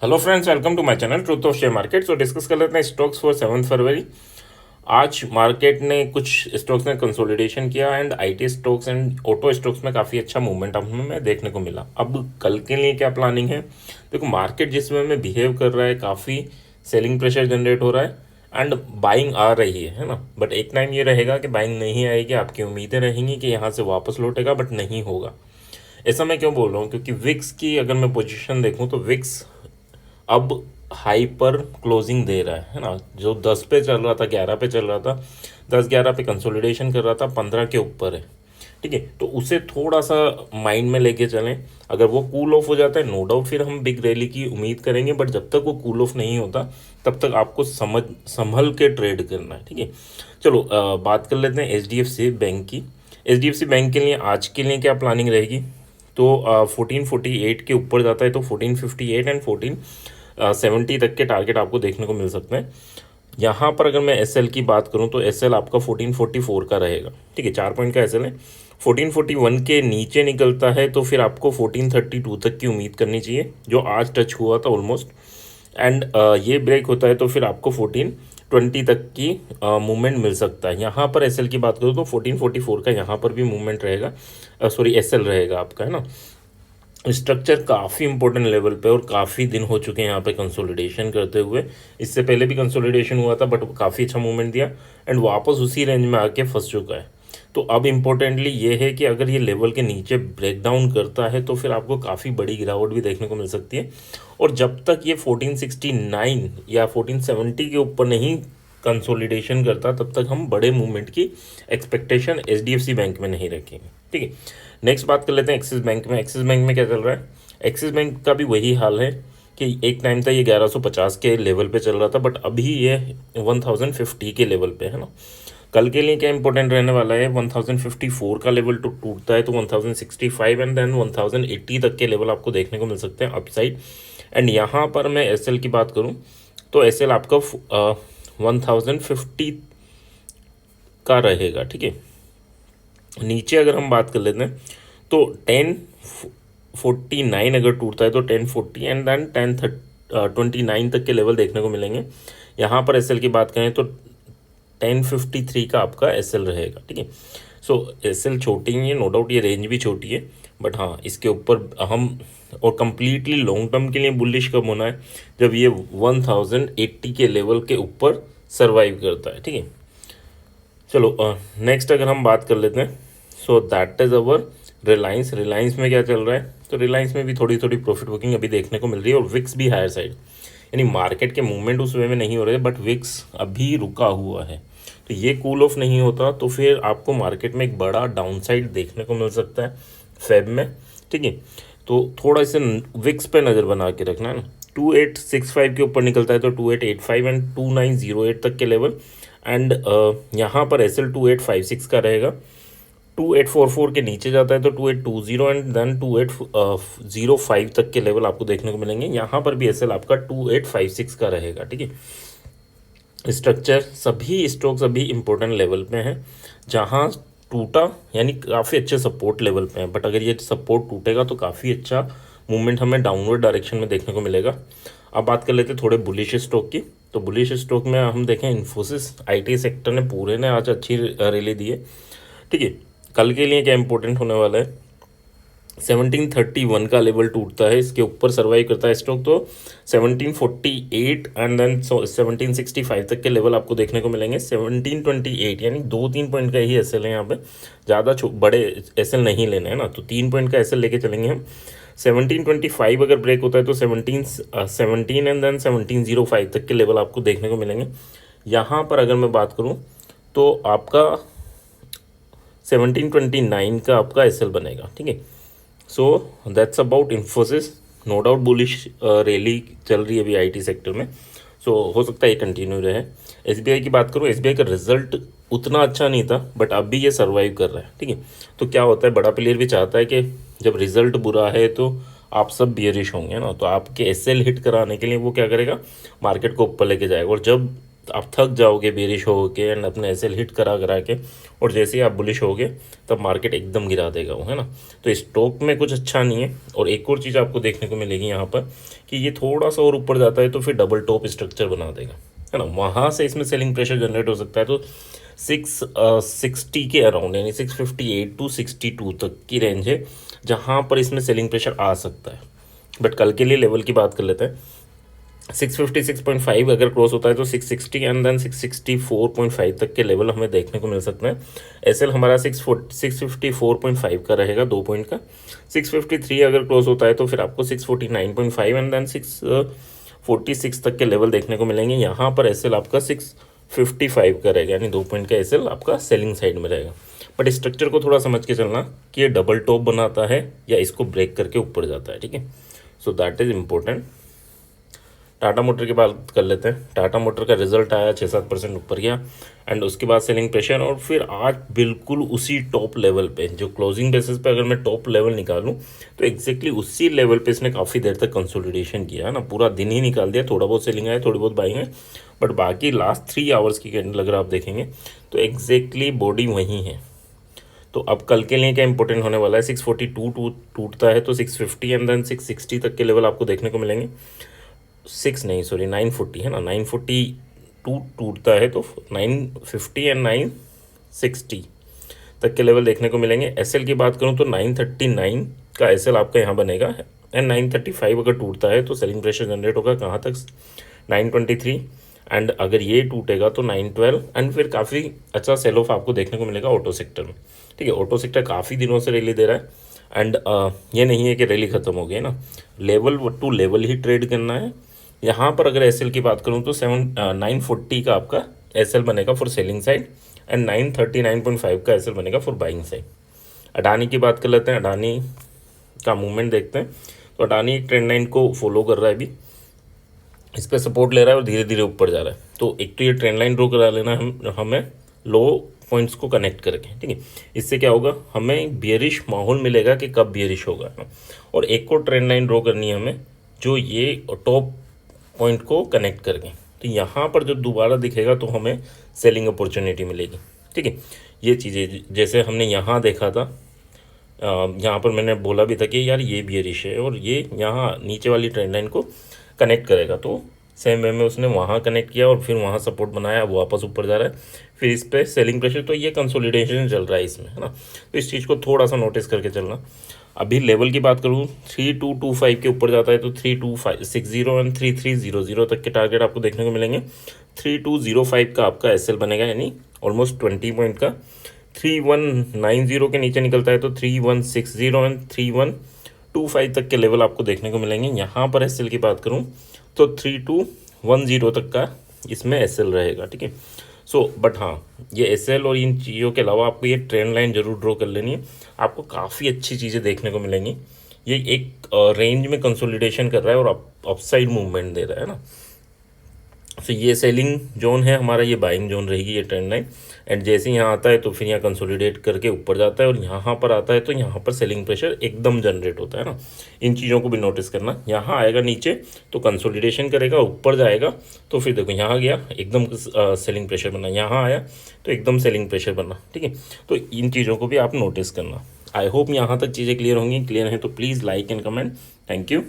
Hello friends, welcome to my channel truth of share market. तो discuss कर लेते हैं स्टॉक्स फॉर 7 फरवरी। आज मार्केट ने कुछ स्टॉक्स ने कंसोलिडेशन किया and IT stocks and auto stocks में काफ़ी अच्छा मूवमेंट हमें देखने को मिला। अब कल के लिए क्या प्लानिंग है? देखो, मार्केट जिस वे में बिहेव कर रहा है, काफ़ी सेलिंग प्रेशर जनरेट हो रहा है एंड बाइंग आ रही है ना। बट एक टाइम ये रहेगा कि बाइंग नहीं आएगी, आपकी उम्मीदें रहेंगी कि यहाँ से वापस लौटेगा, बट नहीं होगा। ऐसा मैं क्यों बोल रहा हूँ? क्योंकि विक्स की अगर मैं पोजीशन देखूँ तो विक्स अब हाई पर क्लोजिंग दे रहा है ना। जो 10 पे चल रहा था, 11 पे चल रहा था, 10-11 पे कंसोलिडेशन कर रहा था, 15 के ऊपर है। ठीक है, तो उसे थोड़ा सा माइंड में लेके चलें। अगर वो कूल ऑफ हो जाता है, नो डाउट फिर हम बिग रैली की उम्मीद करेंगे, बट जब तक वो कूल ऑफ नहीं होता तब तक आपको संभल के ट्रेड करना है। ठीक है, चलो बात कर लेते हैं एच बैंक की। एच बैंक के लिए आज के लिए क्या प्लानिंग रहेगी? तो 1448 के ऊपर जाता है तो 1458 एंड 1470 तक के टारगेट आपको देखने को मिल सकते हैं। यहाँ पर अगर मैं एस एल की बात करूँ तो एस एल आपका 1444 का रहेगा। ठीक है, 4 पॉइंट का एस एल है। 1441 के नीचे निकलता है तो फिर आपको 1432 तक की उम्मीद करनी चाहिए, जो आज टच हुआ था ऑलमोस्ट। एंड ये ब्रेक होता है तो फिर आपको 1420 तक की मूवमेंट मिल सकता है। यहाँ पर एसएल की बात करूँ तो 1444 का यहाँ पर भी मूवमेंट रहेगा, सॉरी एसएल रहेगा आपका, है ना। स्ट्रक्चर काफ़ी इंपॉर्टेंट लेवल पे और काफ़ी दिन हो चुके हैं यहाँ पे कंसोलिडेशन करते हुए। इससे पहले भी कंसोलिडेशन हुआ था बट काफ़ी अच्छा मूवमेंट दिया एंड वापस उसी रेंज में आके फंस चुका है। तो अब इम्पोर्टेंटली ये है कि अगर ये लेवल के नीचे ब्रेक डाउन करता है तो फिर आपको काफ़ी बड़ी गिरावट भी देखने को मिल सकती है। और जब तक ये 1469 या 1470 के ऊपर नहीं कंसोलिडेशन करता तब तक हम बड़े मूवमेंट की एक्सपेक्टेशन एच बैंक में नहीं रखेंगे। ठीक है, नेक्स्ट बात कर लेते हैं एक्सिस बैंक में। एक्सिस बैंक में क्या चल रहा है? एक्सिस बैंक का भी वही हाल है कि एक टाइम था ये 1150 के लेवल पे चल रहा था, बट अभी ये 1050 के लेवल पे है ना। कल के लिए क्या इंपॉर्टेंट रहने वाला है? 1054 का लेवल तो टूटता है तो 1065 एंड देन 1080 तक के लेवल आपको देखने को मिल सकते हैं अपसाइड। एंड यहाँ पर मैं एस की बात करूँ तो एस आपका 1050 का रहेगा। ठीक है, नीचे अगर हम बात कर लेते हैं तो 1049 अगर टूटता है तो 1040 एंड देन 1029 तक के लेवल देखने को मिलेंगे। यहाँ पर एस की बात करें तो 1053 का आपका एस रहेगा। ठीक है, सो एस छोटी ही है, नो डाउट ये रेंज भी छोटी है, बट हाँ इसके ऊपर हम और कंप्लीटली लॉन्ग टर्म के लिए बुलिश कब होना है? जब ये 1080 के लेवल के ऊपर सर्वाइव करता है। ठीक है, चलो नेक्स्ट अगर हम बात कर लेते हैं so that is our Reliance. Reliance में क्या चल रहा है? तो रिलायंस में भी थोड़ी थोड़ी प्रॉफिट बुकिंग अभी देखने को मिल रही है और विक्स भी हायर साइड, यानी मार्केट के मूवमेंट उस वे में नहीं हो रहे, बट विक्स अभी रुका हुआ है। तो ये कूल ऑफ नहीं होता तो फिर आपको मार्केट में एक बड़ा डाउनसाइड देखने को मिल सकता है फेब में। ठीक है, तो थोड़ा इसे विक्स पे नज़र बना के रखना है ना। 2865 के ऊपर निकलता है तो 2885 एंड 2908 तक के लेवल। एंड यहाँ पर एस एल 2856 का रहेगा। 2844 के नीचे जाता है तो 2820 एंड देन 2805 तक के लेवल आपको देखने को मिलेंगे। यहाँ पर भी एस एल आपका 2856 का रहेगा। ठीक है, स्ट्रक्चर सभी स्टॉक्स अभी इंपॉर्टेंट लेवल पे हैं। जहाँ टूटा यानी काफ़ी अच्छे सपोर्ट लेवल पे हैं, बट अगर ये सपोर्ट टूटेगा तो काफ़ी अच्छा मूवमेंट हमें डाउनवर्ड डायरेक्शन में देखने को मिलेगा। अब बात कर लेते हैं थोड़े बुलिश स्टॉक की। तो बुलिश स्टॉक में हम देखें इन्फोसिस आईटी सेक्टर ने पूरे ने आज अच्छी रैली दी है। ठीक है, कल के लिए क्या इंपॉर्टेंट होने वाला है? 1731 का लेवल टूटता है, इसके ऊपर सर्वाइव करता है स्टॉक तो 1748 एंड देन 1765 तक के लेवल आपको देखने को मिलेंगे। 1728 यानी 2-3 पॉइंट का ही एस है यहाँ पे, ज़्यादा बड़े एस नहीं लेना है ना, तो 3 पॉइंट का एस लेके चलेंगे हम। 1725 अगर ब्रेक होता है तो 1717 एंड देन 1705 तक के लेवल आपको देखने को मिलेंगे। यहाँ पर अगर मैं बात करूँ तो आपका 1729 का आपका एस बनेगा। ठीक है, so that's about Infosys. No doubt bullish rally चल रही है अभी आईटी सेक्टर में, सो हो सकता है ये कंटिन्यू रहे। एसबीआई की बात करूँ, एसबीआई का रिजल्ट उतना अच्छा नहीं था बट अब भी ये सर्वाइव कर रहा है। ठीक है, तो क्या होता है, बड़ा प्लेयर भी चाहता है कि जब रिजल्ट बुरा है तो आप सब बियरिश होंगे ना, तो आपके एस हिट कराने के लिए वो क्या करेगा, मार्केट को ऊपर लेके जाएगा। और जब आप थक जाओगे बेरिश होके एंड अपने एसएल हिट करा करा के, और जैसे ही आप बुलिश होगे तब मार्केट एकदम गिरा देगा वो, है ना। तो स्टॉक में कुछ अच्छा नहीं है। और एक और चीज़ आपको देखने को मिलेगी यहाँ पर कि ये थोड़ा सा और ऊपर जाता है तो फिर डबल टॉप स्ट्रक्चर बना देगा, है ना। वहाँ से इसमें सेलिंग प्रेशर जनरेट हो सकता है। तो 660 के अराउंड, यानी 658 टू 62 तक की रेंज है जहाँ पर इसमें सेलिंग प्रेशर आ सकता है। बट कल के लिए लेवल की बात कर लेते हैं। 656.5 अगर क्रॉस होता है तो 660 एंड देन 664.5 तक के लेवल हमें देखने को मिल सकते हैं। एसएल हमारा 654.5 का रहेगा, 2 पॉइंट का। 653 अगर क्रॉस होता है तो फिर आपको 649.5 एंड देन 646 तक के लेवल देखने को मिलेंगे। यहाँ पर एसएल आपका 655 का रहेगा, यानी 2 पॉइंट का एसएल आपका सेलिंग साइड में रहेगा। बट स्ट्रक्चर को थोड़ा समझ के चलना कि ये डबल टॉप बनाता है या इसको ब्रेक करके ऊपर जाता है, ठीक है। So that is important. Tata motor की बात कर लेते हैं। टाटा मोटर का रिजल्ट आया, 6-7% ऊपर गया एंड उसके बाद सेलिंग प्रेशर, और फिर आज बिल्कुल उसी टॉप लेवल पे, जो क्लोजिंग बेसिस पे अगर मैं टॉप लेवल निकालूं तो एग्जैक्टली उसी लेवल पे इसने काफ़ी देर तक कंसोलिडेशन किया, है ना। पूरा दिन ही निकाल दिया, थोड़ा बहुत सेलिंग आया, थोड़ी बहुत बाइंग है, बट बाकी लास्ट 3 आवर्स की कैंडल अगर आप देखेंगे तो एग्जैक्टली बॉडी वहीं है। तो अब कल के लिए क्या इंपॉर्टेंट होने वाला है, 642 टूटता है तो 650 एंड देन 660 तक के लेवल आपको देखने को मिलेंगे। 940 है ना, 942 टूटता है तो 950 एंड 960 तक के लेवल देखने को मिलेंगे। एसएल की बात करूं तो 939 का एसएल आपका यहाँ बनेगा एंड 935 अगर टूटता है तो सेलिंग प्रेशर जनरेट होगा कहाँ तक, 923 एंड अगर ये टूटेगा तो 912 एंड फिर काफ़ी अच्छा सेल ऑफ आपको देखने को मिलेगा ऑटो सेक्टर में, ठीक है। ऑटो सेक्टर काफ़ी दिनों से रैली दे रहा है एंड ये नहीं है कि रैली ख़त्म हो गई ना, लेवल टू लेवल ही ट्रेड करना है। यहाँ पर अगर एसएल की बात करूँ तो 940 का आपका एसएल बनेगा फॉर सेलिंग साइड एंड 939.5 का एसएल बनेगा फॉर बाइंग साइड। अडानी की बात कर लेते हैं। अडानी का मूवमेंट देखते हैं तो अडानी एक ट्रेंड लाइन को फॉलो कर रहा है, अभी इस पर सपोर्ट ले रहा है और धीरे धीरे ऊपर जा रहा है। तो एक तो ये ट्रेंड लाइन ड्रॉ करा लेना हमें लो पॉइंट्स को कनेक्ट करके, ठीक है। इससे क्या होगा, हमें बियरिश माहौल मिलेगा कि कब बियरिश होगा, और एक और ट्रेंड लाइन ड्रॉ करनी है हमें जो ये टॉप पॉइंट को कनेक्ट करके, तो यहाँ पर जब दोबारा दिखेगा तो हमें सेलिंग अपॉर्चुनिटी मिलेगी, ठीक है। ये चीज़ें जैसे हमने यहाँ देखा था, यहाँ पर मैंने बोला भी था कि यार ये बियरिश है और ये यहाँ नीचे वाली ट्रेंड लाइन को कनेक्ट करेगा, तो सेम वे में उसने वहाँ कनेक्ट किया और फिर वहाँ सपोर्ट बनाया, वो वापस ऊपर जा रहा है, फिर इस पर सेलिंग प्रेशर, तो ये कंसोलिडेशन चल रहा है इसमें, है ना। तो इस चीज़ को थोड़ा सा नोटिस करके चलना। अभी लेवल की बात करूँ 3225 के ऊपर जाता है तो 3260 एंड 3300 तक के टारगेट आपको देखने को मिलेंगे। 3205 का आपका एसएल बनेगा, यानी ऑलमोस्ट 20 पॉइंट का। 3190 के नीचे निकलता है तो 3160 एंड 3125 तक के लेवल आपको देखने को मिलेंगे। यहाँ पर एसएल की बात करूँ तो 3210 तक का इसमें एसएल रहेगा, ठीक है। सो बट हाँ, ये एसएल और इन चीज़ों के अलावा आपको ये ट्रेंड लाइन जरूर ड्रॉ कर लेनी है, आपको काफ़ी अच्छी चीज़ें देखने को मिलेंगी। ये एक रेंज में कंसोलिडेशन कर रहा है और अपसाइड मूवमेंट दे रहा है ना। तो ये सेलिंग जोन है हमारा, ये बाइंग जोन रहेगी ये ट्रेंड लाइन, एंड जैसे यहाँ आता है तो फिर यहाँ कंसोलिडेट करके ऊपर जाता है और यहाँ पर आता है तो यहाँ पर सेलिंग प्रेशर एकदम जनरेट होता है ना। इन चीज़ों को भी नोटिस करना। यहाँ आएगा नीचे तो कंसोलिडेशन करेगा, ऊपर जाएगा तो फिर देखो यहाँ गया एकदम सेलिंग प्रेशर बना, यहाँ आया तो एकदम सेलिंग प्रेशर बना, ठीक है। तो इन चीज़ों को भी आप नोटिस करना। आई होप यहाँ तक चीज़ें क्लियर होंगी। क्लियर हैं तो please like and comment. Thank you.